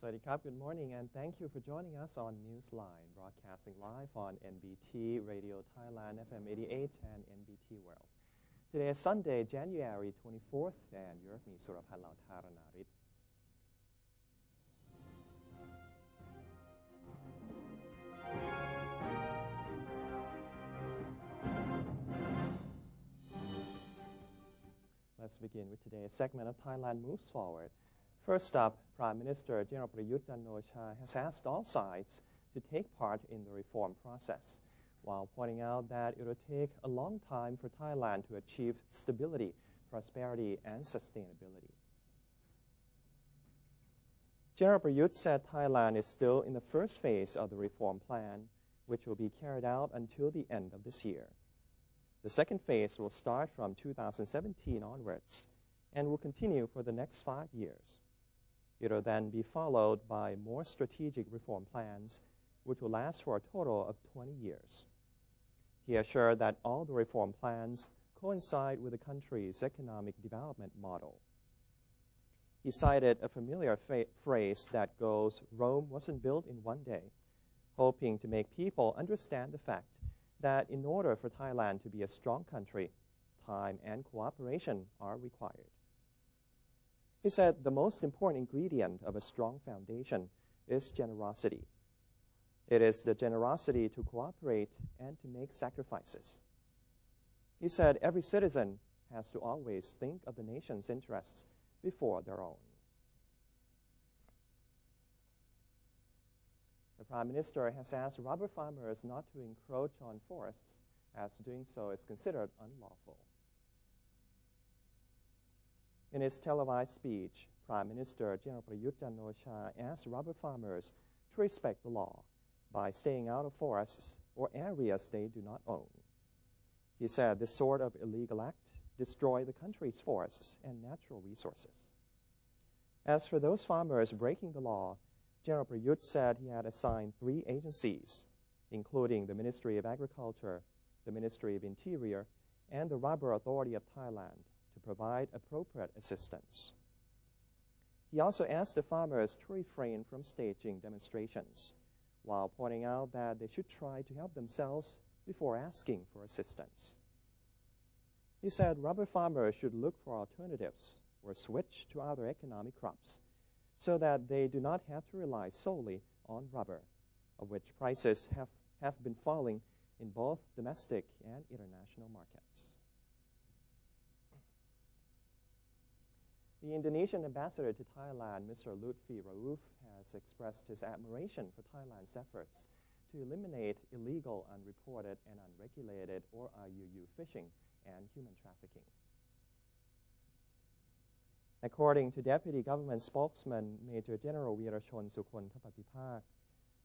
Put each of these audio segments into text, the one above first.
Sawadee krab, good morning, and thank you for joining us on Newsline, broadcasting live on NBT Radio Thailand, FM 88 and NBT World. Today is Sunday, January 24th, and you're with me, Surapan Lautaranarit. Let's begin with today's segment of Thailand Moves Forward. First up, Prime Minister General Prayut Chan-o-cha has asked all sides to take part in the reform process, while pointing out that it will take a long time for Thailand to achieve stability, prosperity, and sustainability. General Prayut said Thailand is still in the first phase of the reform plan, which will be carried out until the end of this year. The second phase will start from 2017 onwards and will continue for the next 5 years. It will then be followed by more strategic reform plans, which will last for a total of 20 years. He assured that all the reform plans coincide with the country's economic development model. He cited a familiar phrase that goes, "Rome wasn't built in one day," hoping to make people understand the fact that in order for Thailand to be a strong country, time and cooperation are required. He said the most important ingredient of a strong foundation is generosity. It is the generosity to cooperate and to make sacrifices. He said every citizen has to always think of the nation's interests before their own. The Prime Minister has asked rubber farmers not to encroach on forests, as doing so is considered unlawful. In his televised speech, Prime Minister General Prayut Chan-o-cha asked rubber farmers to respect the law by staying out of forests or areas they do not own. He said this sort of illegal act destroys the country's forests and natural resources. As for those farmers breaking the law, General Prayut said he had assigned 3 agencies, including the Ministry of Agriculture, the Ministry of Interior, and the Rubber Authority of Thailand, to provide appropriate assistance. He also asked the farmers to refrain from staging demonstrations, while pointing out that they should try to help themselves before asking for assistance. He said rubber farmers should look for alternatives or switch to other economic crops so that they do not have to rely solely on rubber, of which prices have been falling in both domestic and international markets. The Indonesian ambassador to Thailand, Mr. Lutfi Rauf, has expressed his admiration for Thailand's efforts to eliminate illegal, unreported, and unregulated or IUU fishing and human trafficking. According to Deputy Government Spokesman Major General Weerachon Sukhon Thapatipak,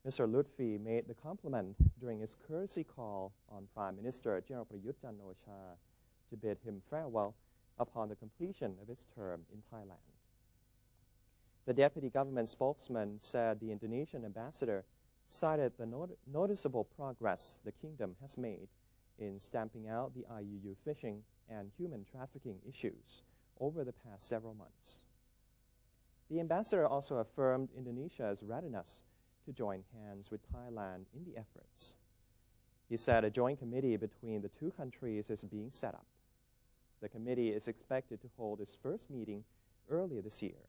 Mr. Lutfi made the compliment during his courtesy call on Prime Minister General Prayut Chan-o-cha to bid him farewell upon the completion of his term in Thailand. The Deputy Government Spokesman said the Indonesian ambassador cited the noticeable progress the kingdom has made in stamping out the IUU fishing and human trafficking issues over the past several months. The ambassador also affirmed Indonesia's readiness to join hands with Thailand in the efforts. He said a joint committee between the two countries is being set up. The committee is expected to hold its first meeting early this year.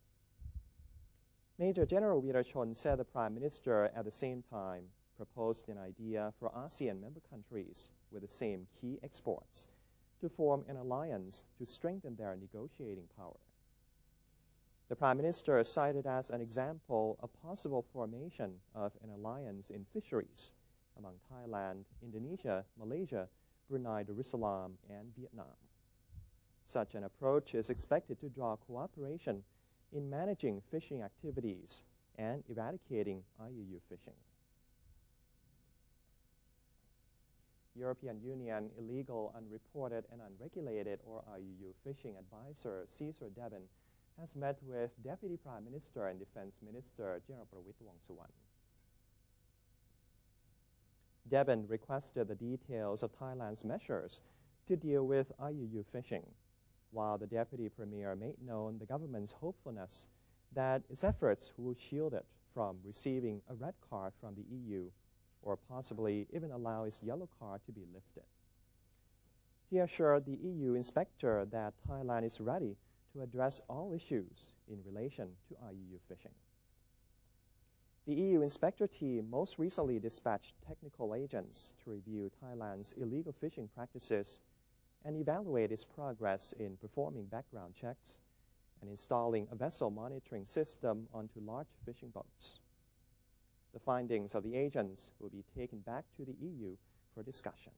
Major General Weerachon said the Prime Minister at the same time proposed an idea for ASEAN member countries with the same key exports to form an alliance to strengthen their negotiating power. The Prime Minister cited as an example a possible formation of an alliance in fisheries among Thailand, Indonesia, Malaysia, Brunei Darussalam, and Vietnam. Such an approach is expected to draw cooperation in managing fishing activities and eradicating IUU fishing. European Union Illegal, Unreported, and Unregulated or IUU Fishing Advisor Caesar Devin has met with Deputy Prime Minister and Defense Minister General Prawit Wongsuwan. Devin requested the details of Thailand's measures to deal with IUU fishing, while the Deputy Premier made known the government's hopefulness that its efforts will shield it from receiving a red card from the EU, or possibly even allow its yellow card to be lifted. He assured the EU inspector that Thailand is ready to address all issues in relation to IUU fishing. The EU inspector team most recently dispatched technical agents to review Thailand's illegal fishing practices and evaluate its progress in performing background checks and installing a vessel monitoring system onto large fishing boats. The findings of the agents will be taken back to the EU for discussion.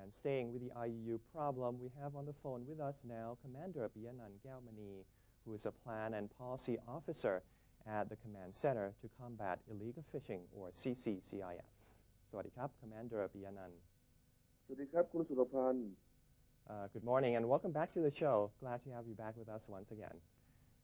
And staying with the IUU problem, we have on the phone with us now Commander Piyanan Gyalmani, who is a Plan and Policy Officer at the Command Center to Combat Illegal Fishing, or CCCIF. สวัสดีครับ Commander Piyanan. สวัสดีครับคุณสุรพันธ์ Good morning and welcome back to the show. Glad to have you back with us once again.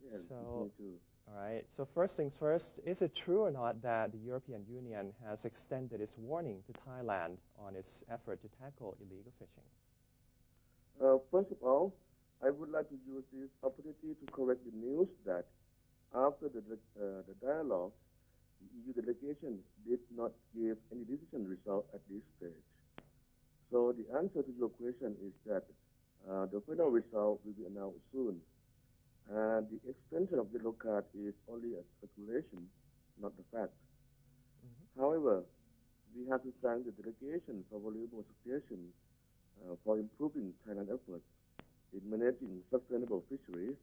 Yes, So, me too. all right. So first things first, is it true or not that the European Union has extended its warning to Thailand on its effort to tackle illegal fishing? First of all, I would like to use this opportunity to correct the news that after the dialogue, the EU delegation did not give any decision result at this stage. So the answer to your question is that the final result will be announced soon. And the extension of the yellow card is only a speculation, not the fact. However, we have to thank the delegation for valuable suggestions for improving Thailand's efforts in managing sustainable fisheries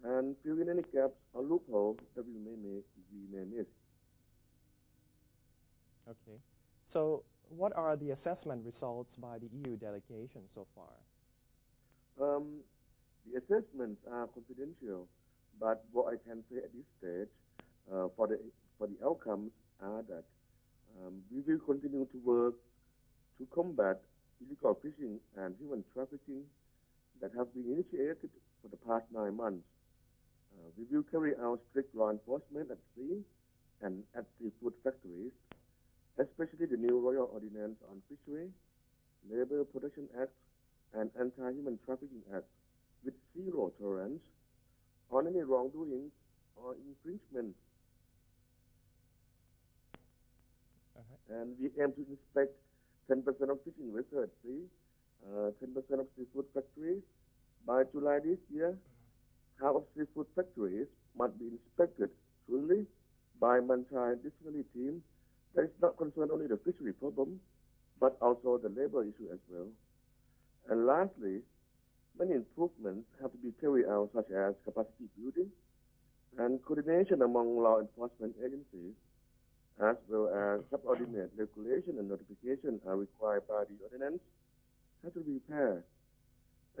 and filling any gaps or loopholes that we may miss. Okay. So what are the assessment results by the EU delegation so far? The assessments are confidential, but what I can say at this stage for the outcomes are that we will continue to work to combat illegal fishing and human trafficking that have been initiated for the past 9 months. We will carry out strict law enforcement at sea and at seafood factories, especially the new Royal Ordinance on Fishery, Labor Protection Act, and Anti-Human Trafficking Act, with zero tolerance on any wrongdoing or infringement. And we aim to inspect 10% of fishing vessels at sea, 10% of seafood factories. By July this year, half of seafood factories must be inspected truly by multidisciplinary team that is not concerned only the fishery problem, but also the labor issue as well. And lastly, many improvements have to be carried out, such as capacity building and coordination among law enforcement agencies, as well as subordinate regulation and notification are required by the ordinance, have to be prepared,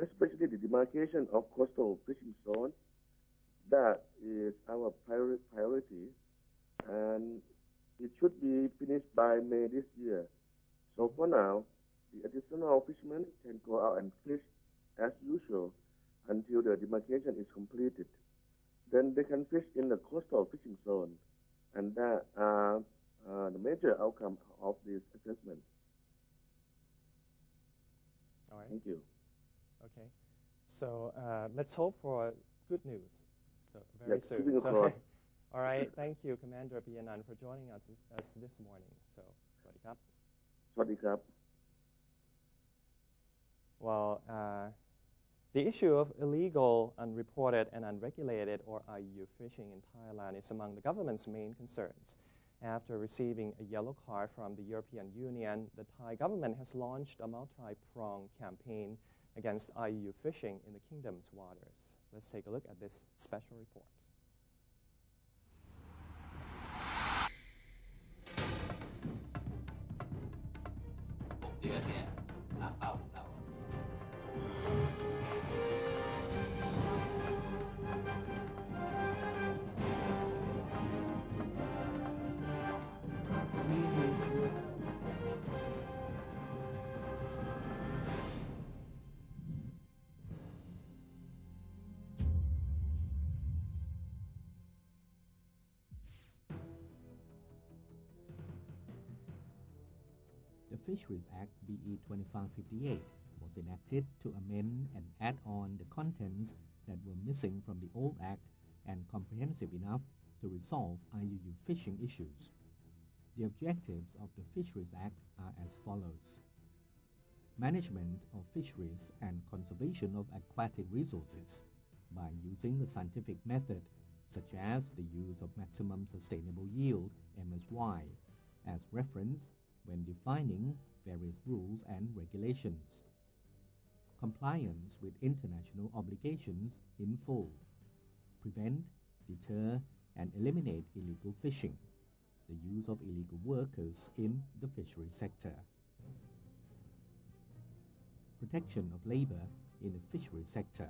especially the demarcation of coastal fishing zones. That is our priority, and it should be finished by May this year. So for now, the additional fishermen can go out and fish as usual until the demarcation is completed. Then they can fish in the coastal fishing zone, and that are the major outcome of this assessment. All right. Thank you. Okay. So let's hope for good news. So very soon. keeping So, across. all right. Thank you, Commander Piyanan, for joining us this morning. So, สวัสดีครับ สวัสดีครับ Well, the issue of illegal, unreported, and unregulated, or IUU fishing in Thailand is among the government's main concerns. After receiving a yellow card from the European Union, the Thai government has launched a multi-pronged campaign against IUU fishing in the kingdom's waters. Let's take a look at this special report. The Fisheries Act BE 2558 was was enacted to amend and add on the contents that were missing from the old Act and comprehensive enough to resolve IUU fishing issues. The objectives of the Fisheries Act are as follows. Management of fisheries and conservation of aquatic resources by using the scientific method, such as the use of maximum sustainable yield (MSY) as reference when defining various rules and regulations. Compliance with international obligations in full. Prevent, deter, and eliminate illegal fishing. The use of illegal workers in the fishery sector. Protection of labor in the fishery sector.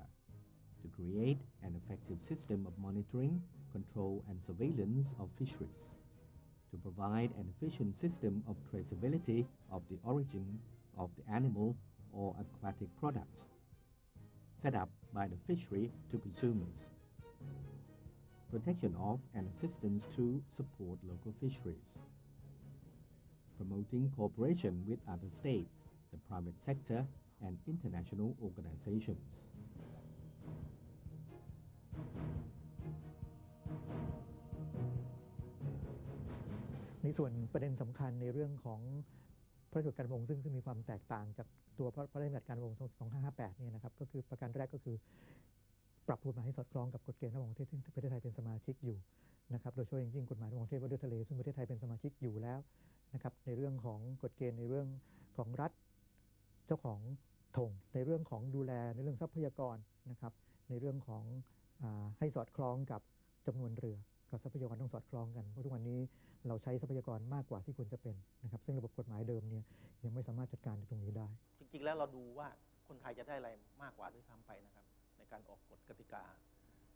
To create an effective system of monitoring, control, and surveillance of fisheries. To provide an efficient system of traceability of the origin of the animal or aquatic products, set up by the fishery to consumers. Protection of and assistance to support local fisheries. Promoting cooperation with other states, the private sector, and international organizations. ในส่วนประเด็นสำคัญในเรื่องของพระราชบัญญัติการประมงซึ่งมีความแตกต่างจากตัวพระราชบัญญัติการประมง2558เนี่ยนะครับก็คือประการแรกก็คือปรับปรุงมาให้สอดคล้องกับกฎเกณฑ์ระหว่างประเทศซึ่งประเทศไทยเป็นสมาชิกอยู่นะครับโดยเฉพาะอย่างยิ่งกฎหมายระหว่างประเทศว่าด้วยทะเลซึ่งประเทศไทยเป็นสมาชิกอยู่แล้วนะครับในเรื่องของกฎเกณฑ์ในเรื่องของรัฐเจ้าของธงในเรื่องของดูแลในเรื่องทรัพยากรนะครับในเรื่องของให้สอดคล้องกับจำนวนเรือกับทรัพยากรต้องสอดคล้องกันเพราะทุกวันนี้เราใช้ทรัพยากรมากกว่าที่ควรจะเป็นนะครับซึ่งระบบกฎหมายเดิมเนี่ยยังไม่สามารถจัดการตรงนี้ได้จริงๆแล้วเราดูว่าคนไทยจะได้อะไรมากกว่าที่ทำไปนะครับในการออกกฎกติกา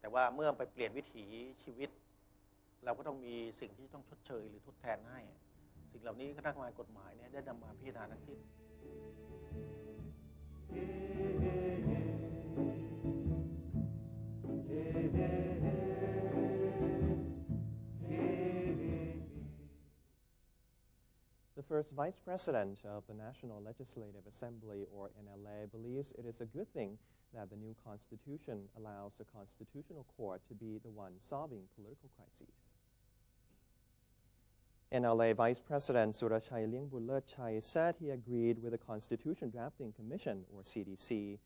แต่ว่าเมื่อไปเปลี่ยนวิถีชีวิตเราก็ต้องมีสิ่งที่ต้องชดเชยหรือทดแทนให้สิ่งเหล่านี้คณะกรรมการกฎหมายเนี่ยได้นำมาพิจารณาทั้งสิ้น The first Vice President of the National Legislative Assembly, or NLA, believes it is a good thing that the new Constitution allows the Constitutional Court to be the one solving political crises. NLA Vice President Surachai Liengbullerchai said he agreed with the Constitution Drafting Commission, or CDC,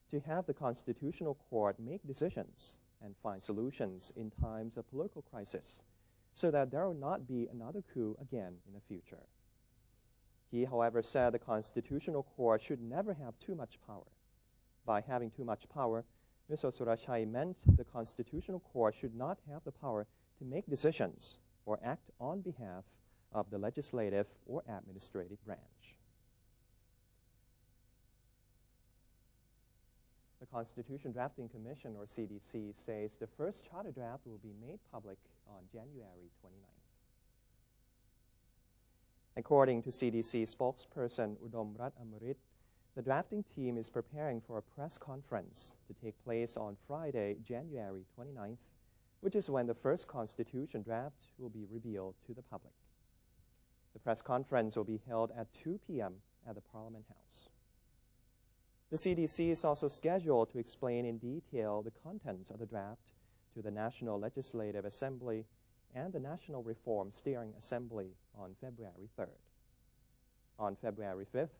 to have the Constitutional Court make decisions and find solutions in times of political crisis so that there will not be another coup again in the future. He, however, said the Constitutional Court should never have too much power. By having too much power, Mr. Surachai meant the Constitutional Court should not have the power to make decisions or act on behalf of the legislative or administrative branch. The Constitution Drafting Commission, or CDC, says the first charter draft will be made public on January 29th. According to CDC spokesperson Udom Rat Amarit, the drafting team is preparing for a press conference to take place on Friday, January 29th, which is when the first Constitution draft will be revealed to the public. The press conference will be held at 2 p.m. at the Parliament House. The CDC is also scheduled to explain in detail the contents of the draft to the National Legislative Assembly and the National Reform Steering Assembly on February 3rd. On February 5th,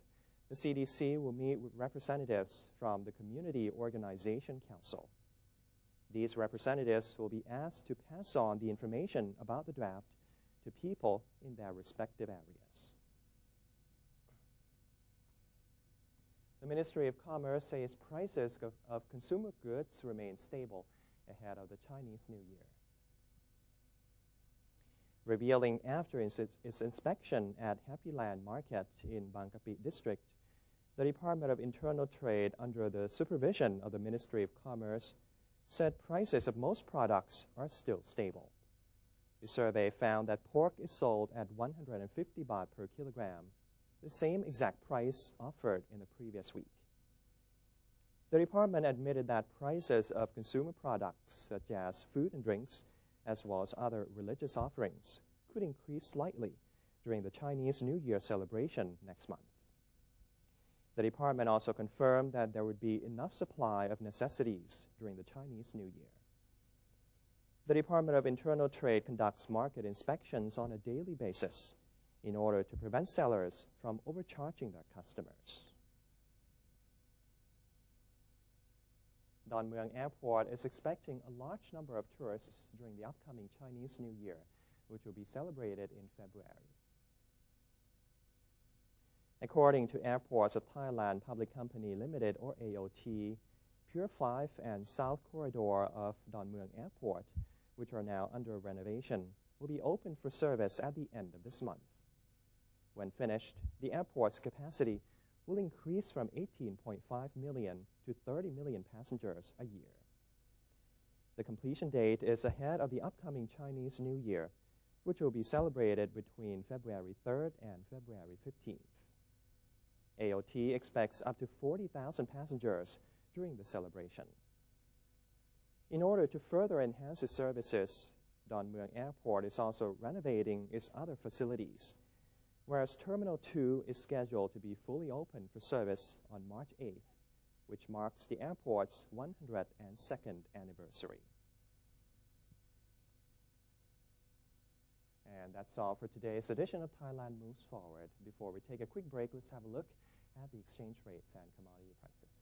the CDC will meet with representatives from the Community Organization Council. These representatives will be asked to pass on the information about the draft to people in their respective areas. The Ministry of Commerce says prices of consumer goods remain stable ahead of the Chinese New Year. Revealing after its inspection at Happy Land Market in Bangkapi District, the Department of Internal Trade, under the supervision of the Ministry of Commerce, said prices of most products are still stable. The survey found that pork is sold at 150 baht per kilogram, the same exact price offered in the previous week. The department admitted that prices of consumer products, such as food and drinks, as well as other religious offerings, could increase slightly during the Chinese New Year celebration next month. The department also confirmed that there would be enough supply of necessities during the Chinese New Year. The Department of Internal Trade conducts market inspections on a daily basis in order to prevent sellers from overcharging their customers. Don Mueang Airport is expecting a large number of tourists during the upcoming Chinese New Year, which will be celebrated in February. According to Airports of Thailand Public Company Limited, or AOT, Pier 5 and South Corridor of Don Mueang Airport, which are now under renovation, will be open for service at the end of this month. When finished, the airport's capacity will increase from 18.5 million to 30 million passengers a year. The completion date is ahead of the upcoming Chinese New Year, which will be celebrated between February 3rd and February 15th. AOT expects up to 40,000 passengers during the celebration. In order to further enhance its services, Don Mueang Airport is also renovating its other facilities, whereas Terminal 2 is scheduled to be fully open for service on March 8th, which marks the airport's 102nd anniversary. And that's all for today's edition of Thailand Moves Forward. Before we take a quick break, let's have a look at the exchange rates and commodity prices.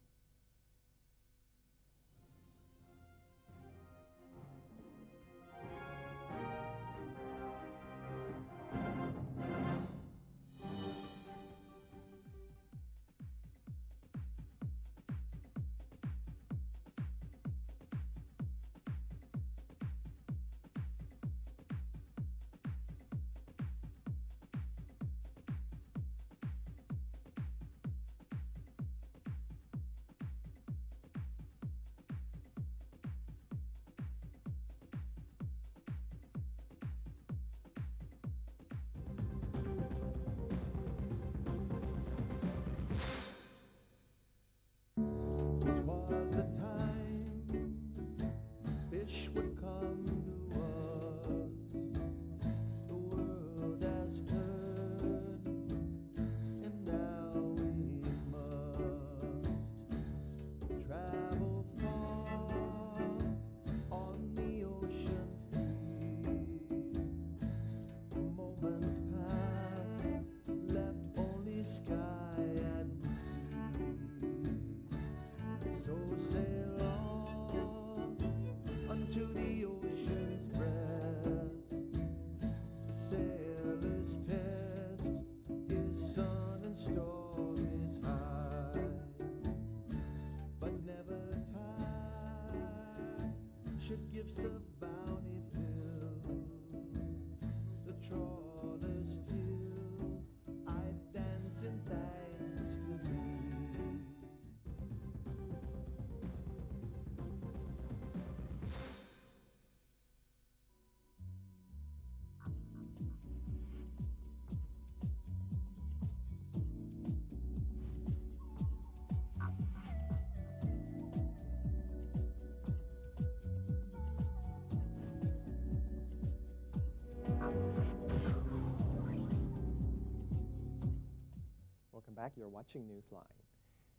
Welcome back. You're watching Newsline.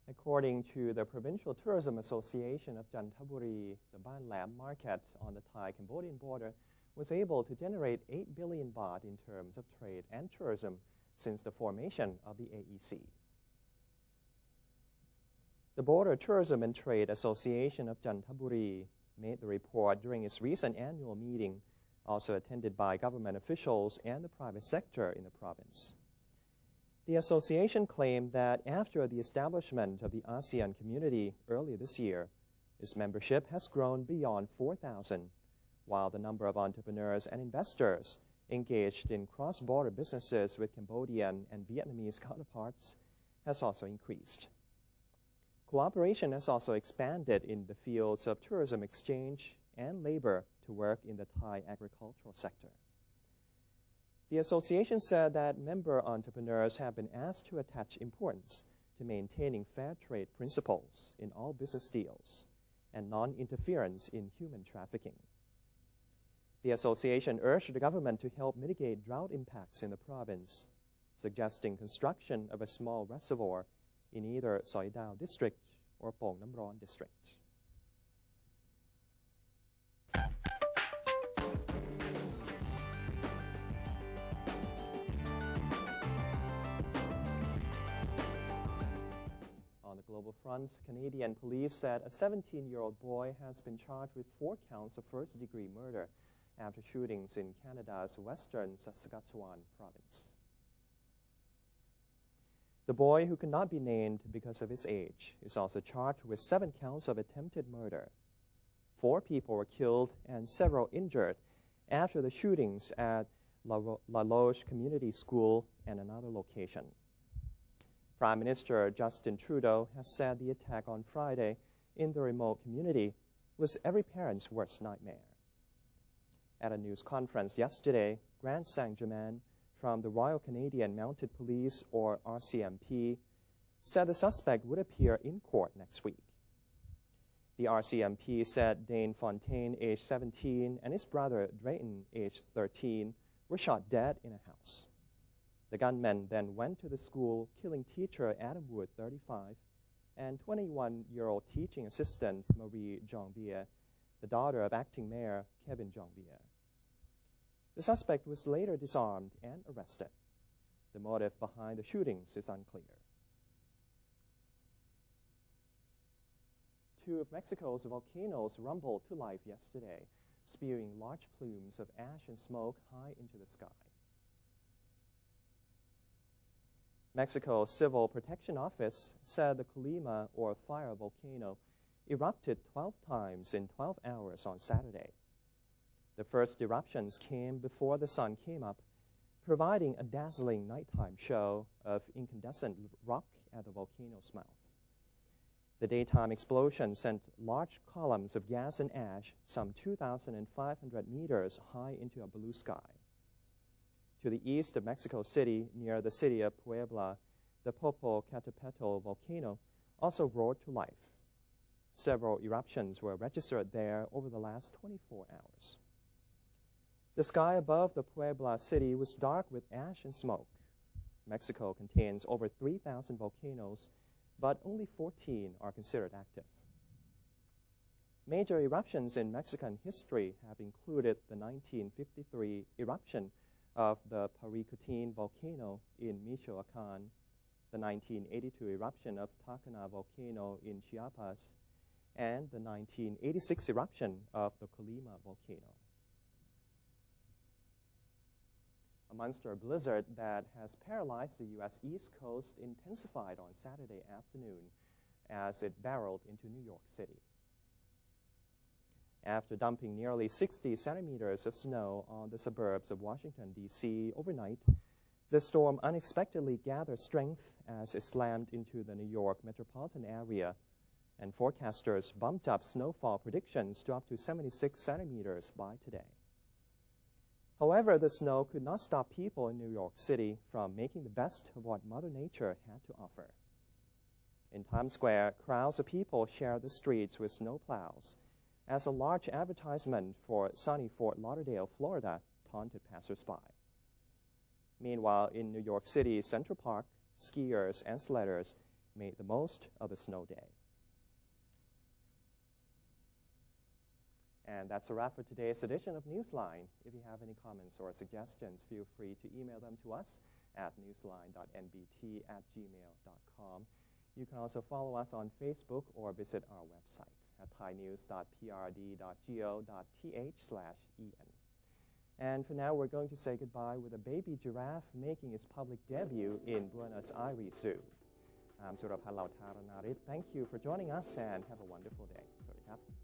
According to the Provincial Tourism Association of Jantaburi, the Ban Lam market on the Thai-Cambodian border was able to generate 8 billion baht in terms of trade and tourism since the formation of the AEC. The Border Tourism and Trade Association of Jantaburi made the report during its recent annual meeting, also attended by government officials and the private sector in the province. The association claimed that after the establishment of the ASEAN community early this year, its membership has grown beyond 4,000, while the number of entrepreneurs and investors engaged in cross-border businesses with Cambodian and Vietnamese counterparts has also increased. Cooperation has also expanded in the fields of tourism exchange and labor to work in the Thai agricultural sector. The association said that member entrepreneurs have been asked to attach importance to maintaining fair trade principles in all business deals and non-interference in human trafficking. The association urged the government to help mitigate drought impacts in the province, suggesting construction of a small reservoir in either Soi Dao district or Pong Nam Ron district. On the global front, Canadian police said a 17-year-old boy has been charged with 4 counts of first-degree murder after shootings in Canada's western Saskatchewan province. The boy, who could not be named because of his age, is also charged with 7 counts of attempted murder. 4 people were killed and several injured after the shootings at La Loge Community School and another location. Prime Minister Justin Trudeau has said the attack on Friday in the remote community was every parent's worst nightmare. At a news conference yesterday, Grant Saint-Germain from the Royal Canadian Mounted Police, or RCMP, said the suspect would appear in court next week. The RCMP said Dane Fontaine, age 17, and his brother Drayton, age 13, were shot dead in a house. The gunmen then went to the school, killing teacher Adam Wood, 35, and 21-year-old teaching assistant Marie Janvier, the daughter of acting mayor Kevin Janvier. The suspect was later disarmed and arrested. The motive behind the shootings is unclear. 2 of Mexico's volcanoes rumbled to life yesterday, spewing large plumes of ash and smoke high into the sky. Mexico's Civil Protection Office said the Colima, or fire volcano, erupted 12 times in 12 hours on Saturday. The first eruptions came before the sun came up, providing a dazzling nighttime show of incandescent rock at the volcano's mouth. The daytime explosion sent large columns of gas and ash some 2,500 meters high into a blue sky. To the east of Mexico City, near the city of Puebla, the Popocatépetl volcano also roared to life. Several eruptions were registered there over the last 24 hours. The sky above the Puebla city was dark with ash and smoke. Mexico contains over 3,000 volcanoes, but only 14 are considered active. Major eruptions in Mexican history have included the 1953 eruption of the Paricutin volcano in Michoacan, the 1982 eruption of Tacna volcano in Chiapas, and the 1986 eruption of the Colima volcano. A monster blizzard that has paralyzed the U.S. East Coast intensified on Saturday afternoon as it barreled into New York City. After dumping nearly 60 centimeters of snow on the suburbs of Washington, D.C. overnight, the storm unexpectedly gathered strength as it slammed into the New York metropolitan area, and forecasters bumped up snowfall predictions to up to 76 centimeters by today. However, the snow could not stop people in New York City from making the best of what Mother Nature had to offer. In Times Square, crowds of people shared the streets with snowplows as a large advertisement for sunny Fort Lauderdale, Florida, taunted passersby. Meanwhile, in New York City's Central Park, skiers and sledders made the most of the snow day. And that's a wrap for today's edition of Newsline. If you have any comments or suggestions, feel free to email them to us at newsline.nbt@gmail.com. You can also follow us on Facebook or visit our website at thainews.prd.go.th/en. And for now, we're going to say goodbye with a baby giraffe making its public debut in Buenos Aires Zoo. I'm Surapan Lautara Narit. Thank you for joining us and have a wonderful day. สวัสดีครับ